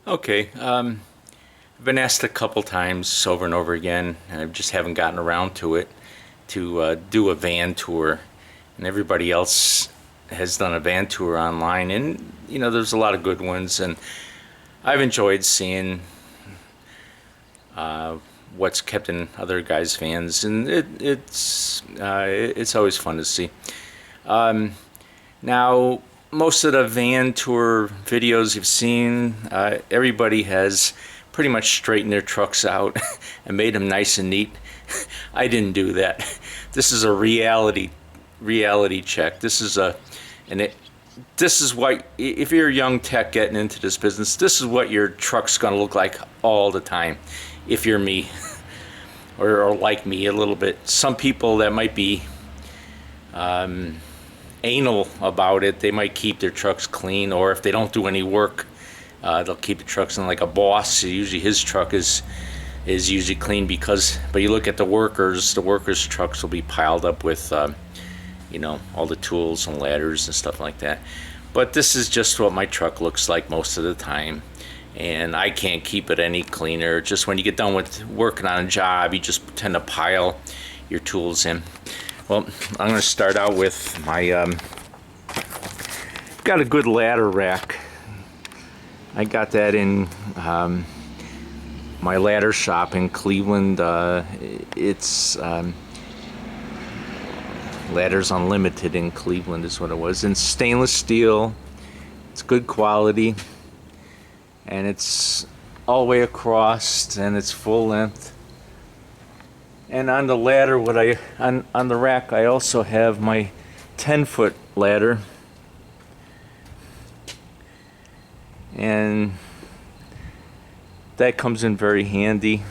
Okay, I've been asked a couple times over and over again, and I just haven't gotten around to it, to do a van tour. And everybody else has done a van tour online, and there's a lot of good ones, and I've enjoyed seeing what's kept in other guys' vans, and it's always fun to see. Now, most of the van tour videos you've seen, everybody has pretty much straightened their trucks out and made them nice and neat. I didn't do that. This is a reality check. This is what, if you're a young tech getting into this business, this is what your truck's gonna look like all the time. If you're me, or like me a little bit. Some people that might be anal about it, they might keep their trucks clean, or if they don't do any work, they'll keep the trucks in like a boss. Usually his truck is usually clean, but you look at the workers trucks will be piled up with all the tools and ladders and stuff like that. But this is just what my truck looks like most of the time, and I can't keep it any cleaner. Just when you get done with working on a job, you just tend to pile your tools in. Well, I'm going to start out with my got a good ladder rack. I got that in my ladder shop in Cleveland. It's Ladders Unlimited in Cleveland is what it was. In stainless steel. It's good quality, and it's all the way across, and it's full length. And on the ladder, on the rack, I also have my 10-foot ladder, and that comes in very handy.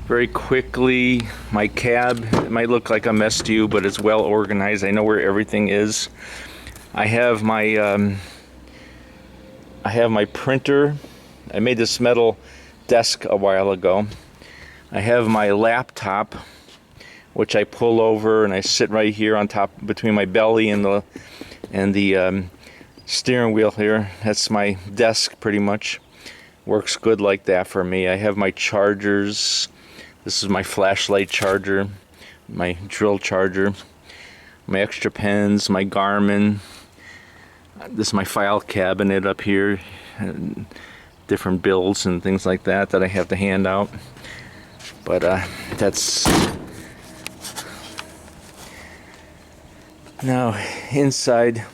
Very quickly, my cab, it might look like a mess to you, but it's well organized. I know where everything is. I have my printer. I made this metal desk a while ago. I have my laptop, which I pull over, and I sit right here on top between my belly and the steering wheel here. That's my desk pretty much. Works good like that for me. I have my chargers. This is my flashlight charger, my drill charger, my extra pens, my Garmin. This is my file cabinet up here, and different bills and things like that I have to hand out. But that's now inside.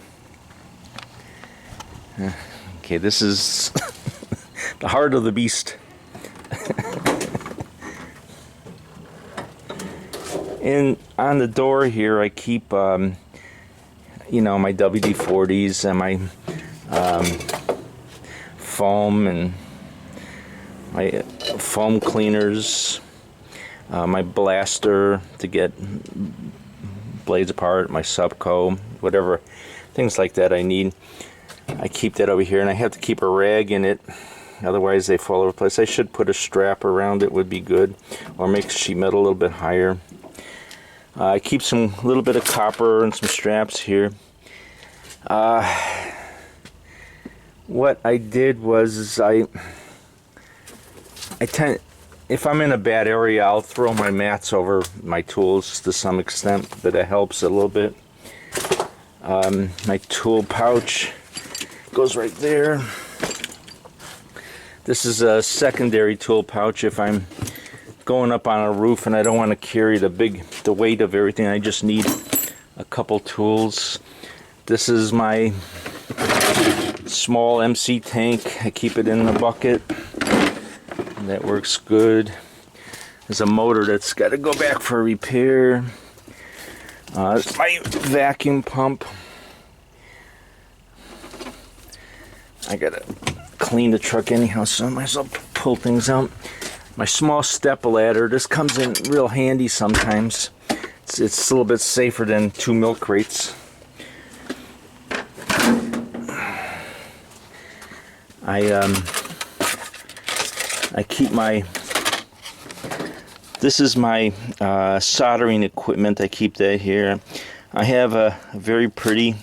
Okay, this is the heart of the beast. And on the door here, I keep my WD-40s and my foam and my foam cleaners, my blaster to get blades apart, my Subco, whatever, things like that I need. I keep that over here, and I have to keep a rag in it, otherwise they fall over the place. I should put a strap around it, would be good, or make sheet metal a little bit higher. I keep some little bit of copper and some straps here. What I did was I tend, if I'm in a bad area, I'll throw my mats over my tools to some extent, but that helps a little bit. My tool pouch goes right there. This is a secondary tool pouch if I'm going up on a roof and I don't want to carry the weight of everything. I just need a couple tools. This is my small MC tank. I keep it in the bucket, and that works good. There's a motor that's got to go back for repair. It's my vacuum pump. I gotta clean the truck anyhow, so I might as well pull things out. My small step ladder. This comes in real handy sometimes. It's a little bit safer than 2 milk crates. I keep this is my soldering equipment. I keep that here. I have a very pretty,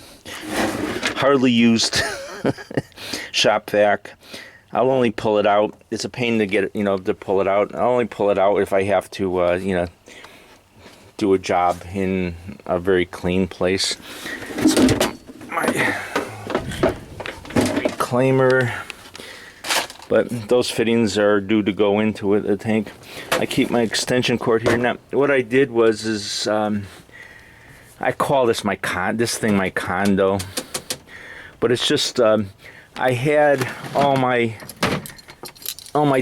hardly used shop vac. I'll only pull it out. It's a pain to get it, to pull it out. I'll only pull it out if I have to, do a job in a very clean place. So my reclaimer, but those fittings are due to go into the tank. I keep my extension cord here. Now, what I did was I call this my condo, but it's just I had all my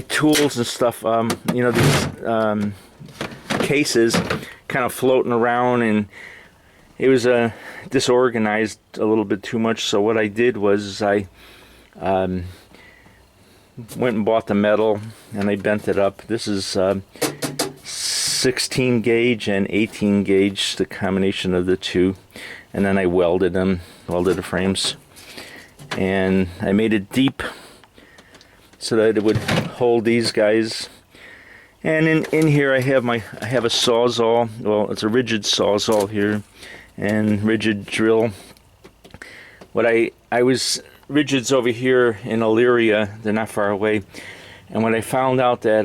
tools and stuff, these cases kind of floating around, and it was disorganized a little bit too much. So what I did was I went and bought the metal, and I bent it up. This is 16 gauge and 18 gauge, the combination of the two, and then I welded the frames, and I made it deep so that it would hold these guys. And in here I have a sawzall. Well, it's a rigid sawzall here, and rigid drill. What I was rigids over here in Elyria, they're not far away, and when I found out that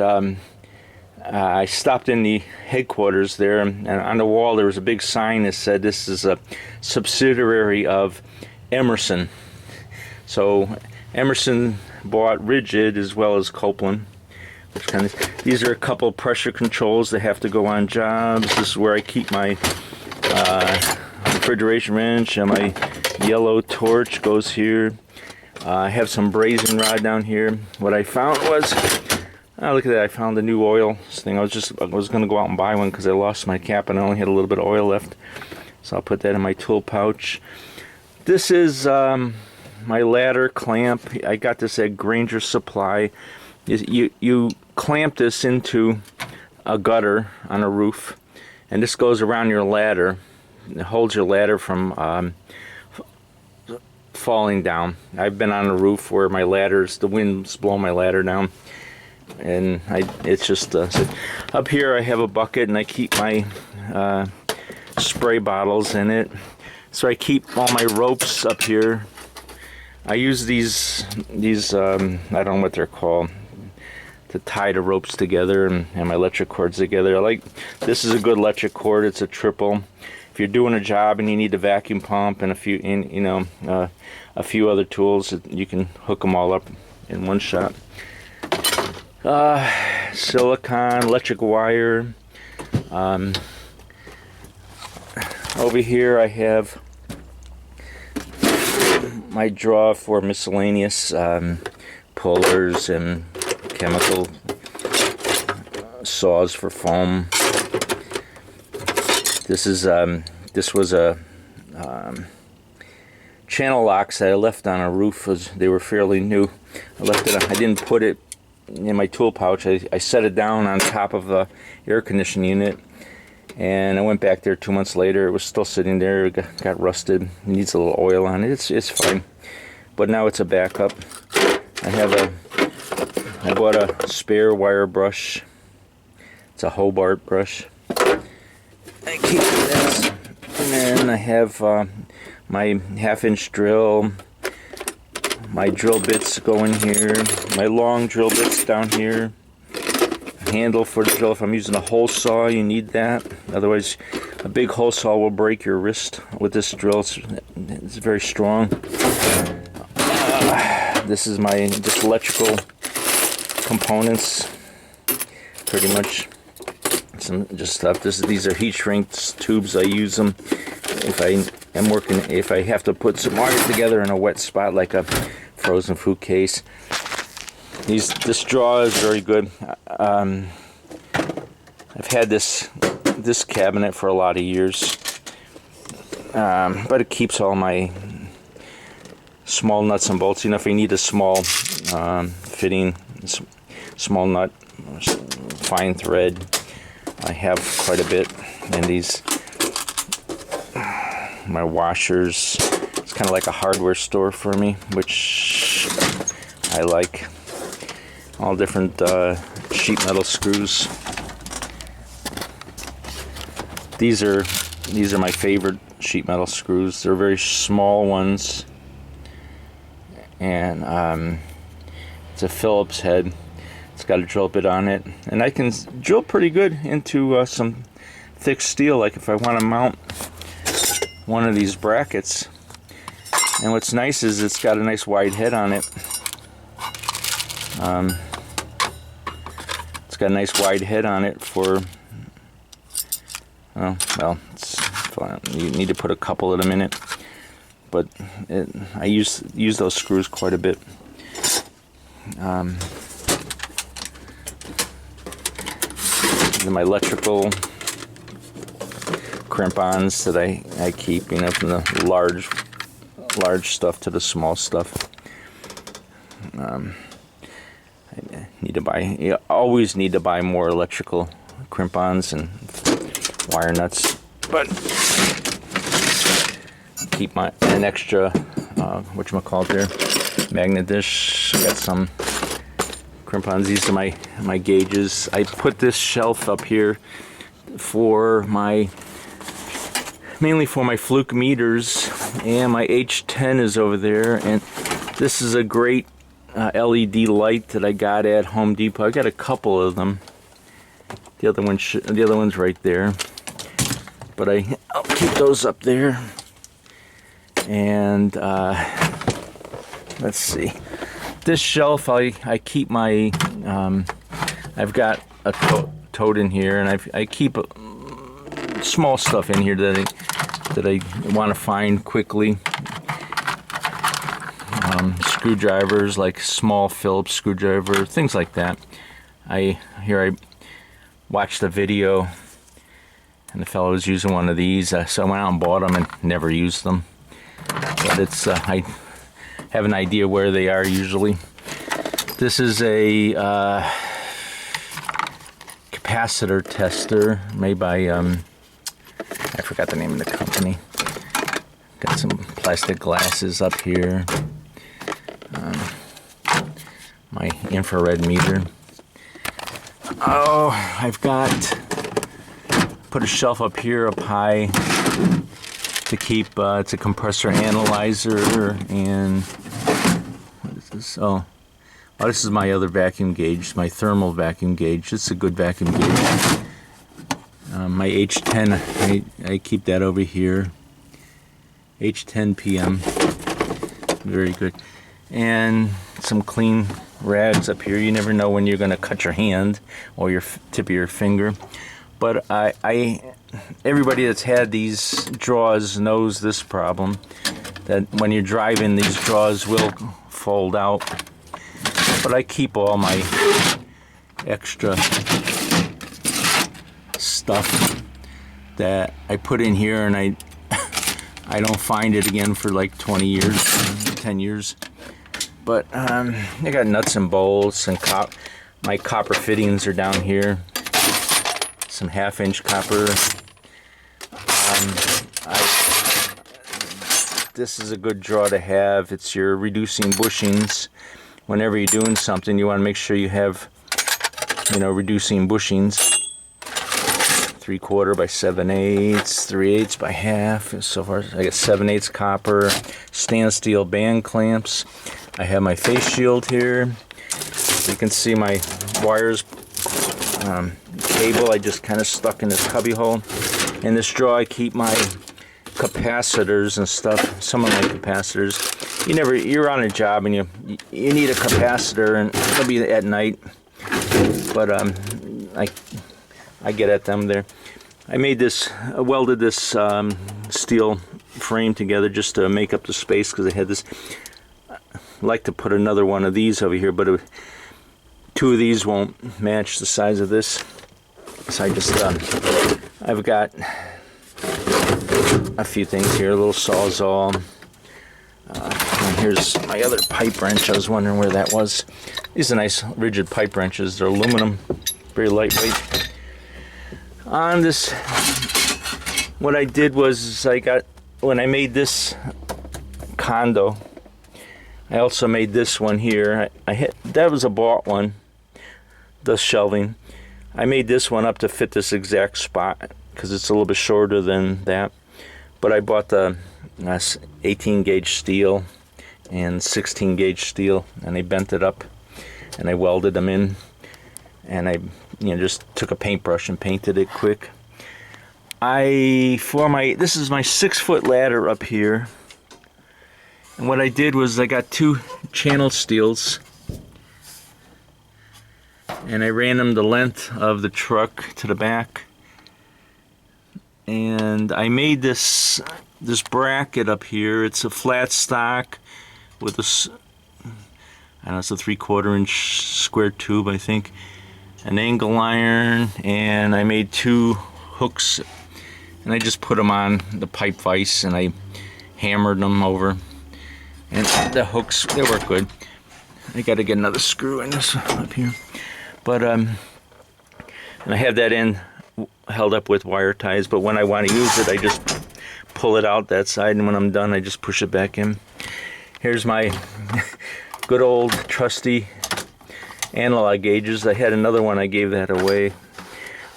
I stopped in the headquarters there, and on the wall there was a big sign that said this is a subsidiary of Emerson. So Emerson bought Rigid as well as Copeland. These are a couple pressure controls that have to go on jobs. This is where I keep my refrigeration wrench, and my yellow torch goes here. I have some brazing rod down here. What I found was, look at that! I found a new oil thing. I was going to go out and buy one because I lost my cap and I only had a little bit of oil left. So I'll put that in my tool pouch. This is my ladder clamp. I got this at Granger Supply. You clamp this into a gutter on a roof, and this goes around your ladder. It holds your ladder from falling down. I've been on a roof where the wind's blowing my ladder down, and it's just up here I have a bucket, and I keep my spray bottles in it. So I keep all my ropes up here. I use these I don't know what they're called, to tie the ropes together and my electric cords together. This is a good electric cord. It's a triple. If you're doing a job and you need a vacuum pump and a few other tools, you can hook them all up in one shot. Silicone, electric wire. Over here I have my drawer for miscellaneous pullers and chemical saws for foam. This was a channel locks that I left on a roof. They were fairly new. I didn't put it in my tool pouch. I set it down on top of the air conditioning unit, and I went back there 2 months later. It was still sitting there. It got rusted. It needs a little oil on it. It's fine, but now it's a backup. I bought a spare wire brush. It's a Hobart brush. I keep this, and then I have my half-inch drill. My drill bits go in here. My long drill bits down here. Handle for the drill. If I'm using a hole saw, you need that. Otherwise, a big hole saw will break your wrist with this drill. It's very strong. This is my just electrical components, pretty much. Some just stuff. These are heat shrink tubes. I use them if I have to put some wire together in a wet spot like a frozen food case. This drawer is very good. I've had this cabinet for a lot of years, but it keeps all my small nuts and bolts. If you need a small fitting, small nut, fine thread, I have quite a bit. And these, my washers, it's kind of like a hardware store for me, which I like. All different sheet metal screws. These are my favorite sheet metal screws. They're very small ones, and it's a Phillips head. It's got a drill bit on it, and I can drill pretty good into some thick steel, like if I want to mount one of these brackets. And what's nice is it's got a nice wide head on it. It's got a nice wide head on it for, well, it's fine. You need to put a couple of them in it, but I use those screws quite a bit. My electrical crimp-ons that I keep, you know, from the large stuff to the small stuff. I need to buy. You always need to buy more electrical crimp-ons and wire nuts, but keep an extra whatchamacallit there, magnet dish. I got some crimp-ons. These are my gauges. I put this shelf up here for mainly for my fluke meters, and my H10 is over there, and this is a great LED light that I got at Home Depot. I got a couple of them. The other one's right there, but I'll keep those up there. And let's see, this shelf I keep my I've got a tote in here, and I keep small stuff in here that I want to find quickly. Screwdrivers, like small Phillips screwdriver, things like that. I watched a video, and the fellow was using one of these, so I went out and bought them and never used them. But it's I have an idea where they are usually. This is a capacitor tester made by I forgot the name of the company. Got some plastic glasses up here. My infrared meter. Oh, I've put a shelf up here up high to keep, it's a compressor analyzer, and what is this? Oh, this is my other vacuum gauge, my thermal vacuum gauge. It's a good vacuum gauge. My H10, I keep that over here. H10 PM, very good. And some clean rags up here. You never know when you're going to cut your hand or your tip of your finger. But everybody that's had these drawers knows this problem, that when you're driving, these drawers will fold out. But I keep all my extra stuff that I put in here, and I don't find it again for like 20 years, 10 years. But I got nuts and bolts, and my copper fittings are down here. Some 1/2-inch copper. This is a good draw to have. It's your reducing bushings. Whenever you're doing something, you want to make sure you have, reducing bushings. 3/4 by 7/8, 3/8 by 1/2. So far, I got 7/8 copper, stainless steel band clamps. I have my face shield here. You can see my wires, cable I just kind of stuck in this cubby hole. In this drawer I keep my capacitors and stuff, some of my capacitors. You're on a job and you need a capacitor, and it'll be at night, but I get at them there. I welded this steel frame together just to make up the space, because I had this. I'd like to put another one of these over here, but two of these won't match the size of this. So I just, I've got a few things here, a little Sawzall. And here's my other pipe wrench. I was wondering where that was. These are nice rigid pipe wrenches. They're aluminum, very lightweight. On this, what I did was when I made this condo, I also made this one here. That was a bought one, the shelving. I made this one up to fit this exact spot because it's a little bit shorter than that. But I bought the 18 gauge steel, and 16 gauge steel, and I bent it up and I welded them in, and I just took a paintbrush and painted it quick. This is my 6-foot ladder up here, and what I did was I got 2 channel steels and I ran them the length of the truck to the back, and I made this bracket up here. It's a flat stock with a, I don't know, it's a 3/4 inch square tube, I think, an angle iron, and I made 2 hooks, and I just put them on the pipe vise and I hammered them over, and the hooks, they work good. I got to get another screw in this up here, but and I have that end held up with wire ties, but when I want to use it I just pull it out that side, and when I'm done I just push it back in. Here's my good old trusty analog gauges. I had another one, I gave that away.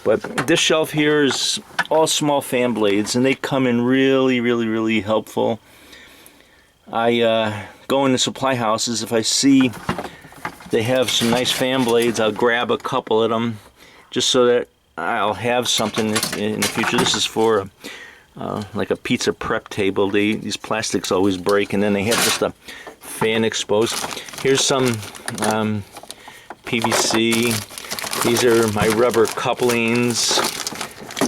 But this shelf here is all small fan blades, and they come in really helpful. I go into supply houses, if I see they have some nice fan blades, I'll grab a couple of them just so that I'll have something in the future. This is for like a pizza prep table. These plastics always break, and then they have just a fan exposed. Here's some PVC. These are my rubber couplings.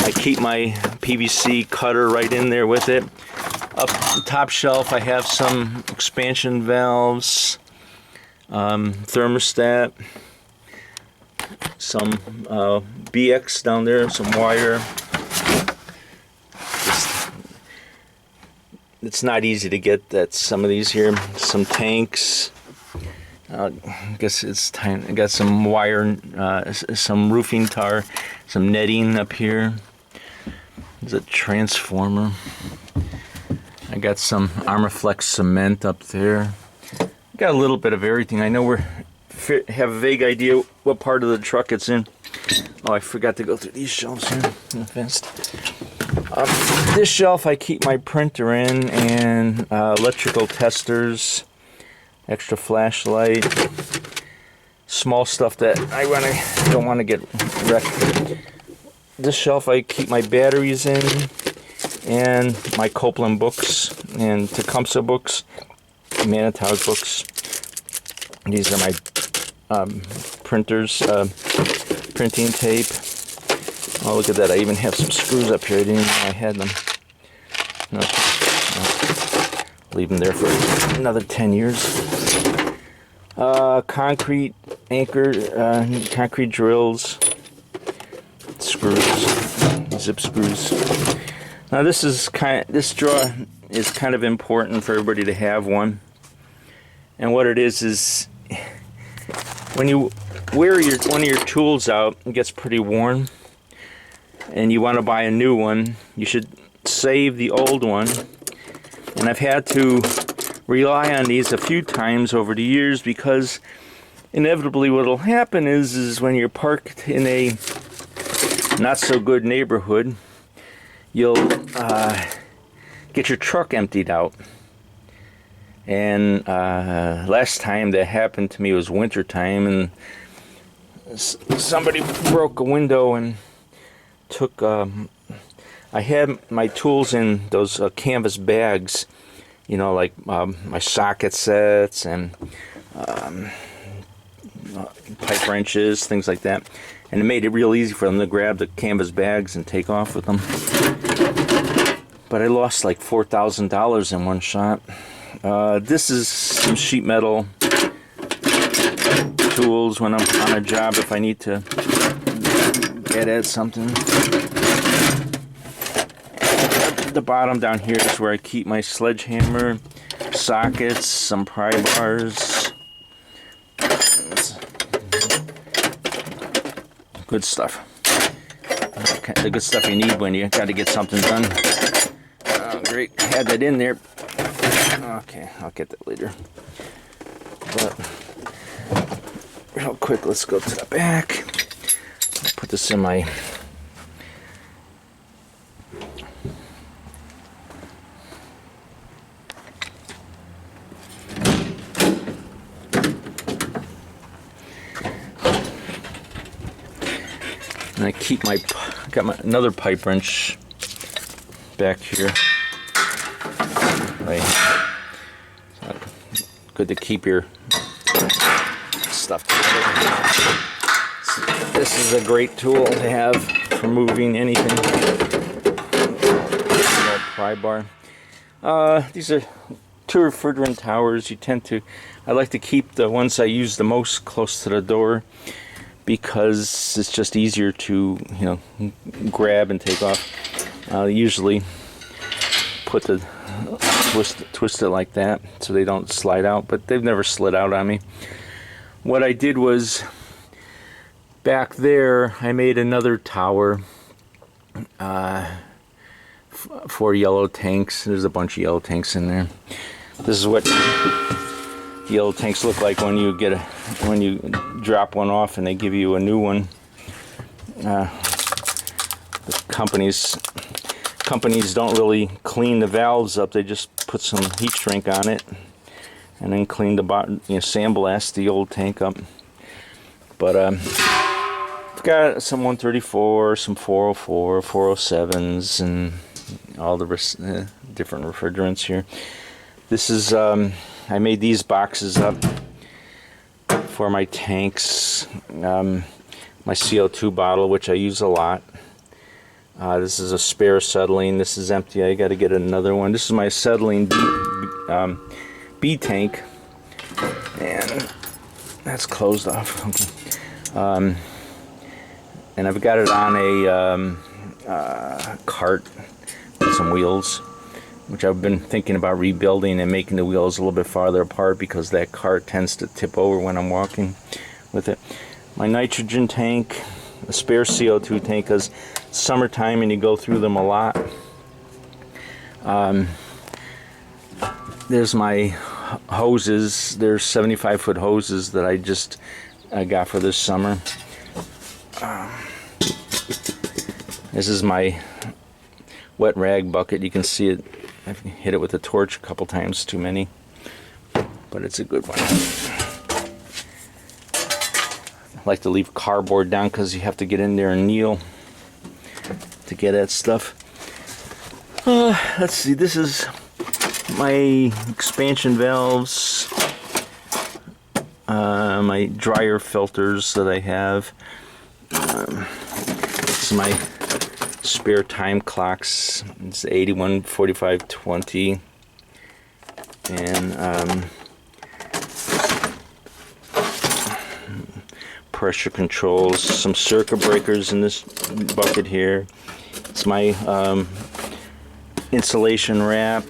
I keep my PVC cutter right in there with it. Up the top shelf I have some expansion valves, thermostat, some BX down there, some wire. It's not easy to get that. Some of these here, some tanks. I guess it's time. I got some wire, some roofing tar, some netting up here. There's a transformer. I got some Armorflex cement up there. Got a little bit of everything. I know have a vague idea what part of the truck it's in. Oh, I forgot to go through these shelves here in the fence. This shelf I keep my printer in, and electrical testers, extra flashlight, small stuff that I don't want to get wrecked. This shelf I keep my batteries in, and my Copeland books and Tecumseh books, Manitowoc books. These are my printers, printing tape. Oh, look at that. I even have some screws up here. I didn't even know I had them. No. Leave them there for another 10 years. Concrete anchor, concrete drills, screws, zip screws. Now this drawer is kind of important for everybody to have one. And what it is when you wear one of your tools out, it gets pretty worn, and you want to buy a new one, you should save the old one. And I've had to rely on these a few times over the years, because inevitably what will happen is when you're parked in a not so good neighborhood, you'll get your truck emptied out. And last time that happened to me was winter time, and somebody broke a window and took I had my tools in those canvas bags, you know, like my socket sets and pipe wrenches, things like that, and it made it real easy for them to grab the canvas bags and take off with them. But I lost like $4,000 in one shot. This is some sheet metal tools when I'm on a job if I need to get at something. At the bottom down here is where I keep my sledgehammer, sockets, some pry bars. Good stuff. Okay, the good stuff you need when you got to get something done. Oh, great, had that in there. Okay, I'll get that later. But real quick, let's go to the back. I'll put this in my And I keep got my another pipe wrench back here. Right. Good to keep your stuff together. This is a great tool to have for moving anything. Little pry bar. These are 2 refrigerant towers. I like to keep the ones I use the most close to the door because it's just easier to, grab and take off. I'll usually put the twist it like that so they don't slide out, but they've never slid out on me. What I did was back there I made another tower for yellow tanks. There's a bunch of yellow tanks in there. This is what the yellow tanks look like when you drop one off and they give you a new one. The companies don't really clean the valves up. They just put some heat shrink on it and then clean the bottom, sandblast the old tank up. But I've got some 134, some 404, 407s, and all the different refrigerants here. This is I made these boxes up for my tanks, my CO2 bottle, which I use a lot. This is a spare acetylene. This is empty. I got to get another one. This is my acetylene B tank, and that's closed off. Okay. And I've got it on a cart with some wheels, which I've been thinking about rebuilding and making the wheels a little bit farther apart because that cart tends to tip over when I'm walking with it. My nitrogen tank, a spare CO2 tank, because it's summertime and you go through them a lot. There's my hoses. There's 75-foot hoses that I got for this summer. This is my wet rag bucket. You can see it. I've hit it with a torch a couple times, too many, but it's a good one. I like to leave cardboard down because you have to get in there and kneel to get at stuff. Let's see, this is my expansion valves, my dryer filters that I have. This is my spare time clocks. It's 81, 45, 20, and pressure controls, some circuit breakers in this bucket here. It's my insulation wrap.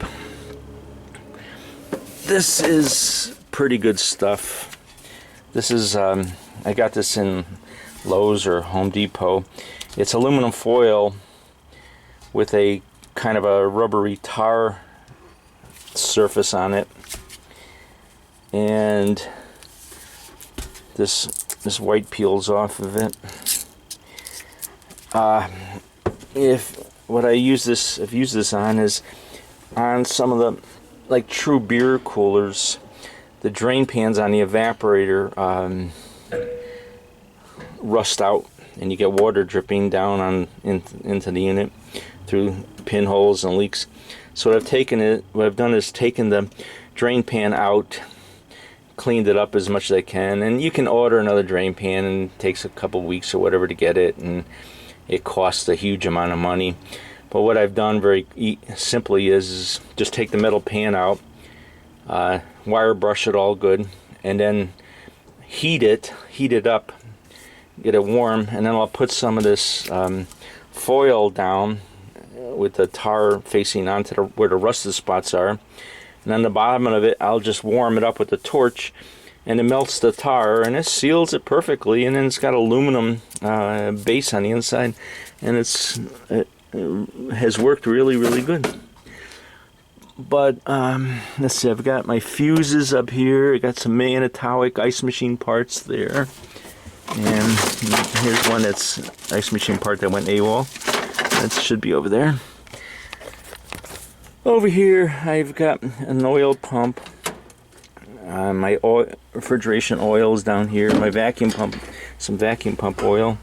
This is pretty good stuff. This is I got this in Lowe's or Home Depot. It's aluminum foil with a kind of a rubbery tar surface on it, and this white peels off of it. I've used this on is on some of the like true beer coolers. The drain pans on the evaporator rust out, and you get water dripping down into the unit through pinholes and leaks. So what I've done is taken the drain pan out, cleaned it up as much as I can, and you can order another drain pan, and it takes a couple weeks or whatever to get it, and it costs a huge amount of money. But what I've done very simply is just take the metal pan out, wire brush it all good, and then heat it up, get it warm, and then I'll put some of this foil down with the tar facing onto where the rusted spots are, and on the bottom of it I'll just warm it up with the torch, and it melts the tar and it seals it perfectly, and then it's got aluminum base on the inside, and it has worked really, really good. But let's see, I've got my fuses up here. I got some Manitowoc ice machine parts there, and here's one that's ice machine part that went AWOL. That should be over there. Over here I've got an oil pump. My refrigeration oil is down here. My vacuum pump, some vacuum pump oil.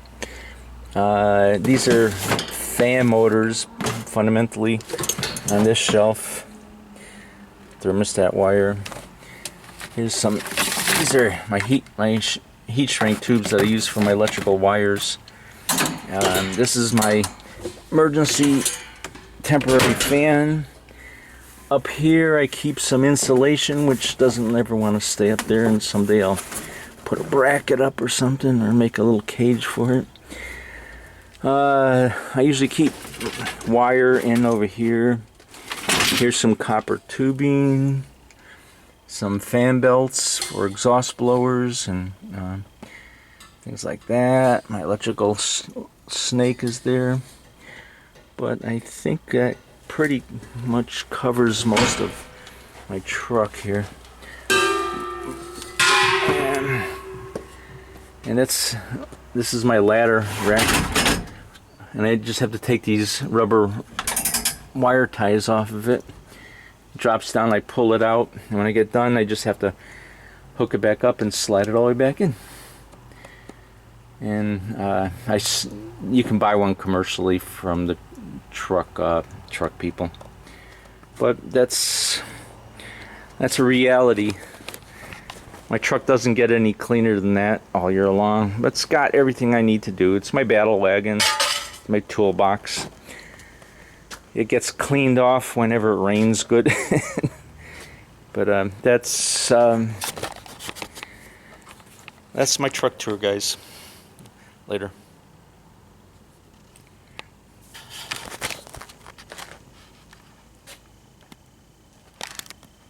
These are fan motors, fundamentally, on this shelf. Thermostat wire. Here's some. These are my heat shrink tubes that I use for my electrical wires. This is my emergency temporary fan. Up here I keep some insulation, which doesn't ever want to stay up there, and someday I'll put a bracket up or something, or make a little cage for it. I usually keep wire in over here. Here's some copper tubing, some fan belts for exhaust blowers and things like that. My electrical snake is there, but I think that pretty much covers most of my truck here. And this is my ladder rack, and I just have to take these rubber wire ties off of it. It drops down, I pull it out, and when I get done I just have to hook it back up and slide it all the way back in. And you can buy one commercially from the truck people, but that's a reality. My truck doesn't get any cleaner than that all year long, but it's got everything I need to do. It's my battle wagon, my toolbox. It gets cleaned off whenever it rains good. But that's my truck tour, guys. Later.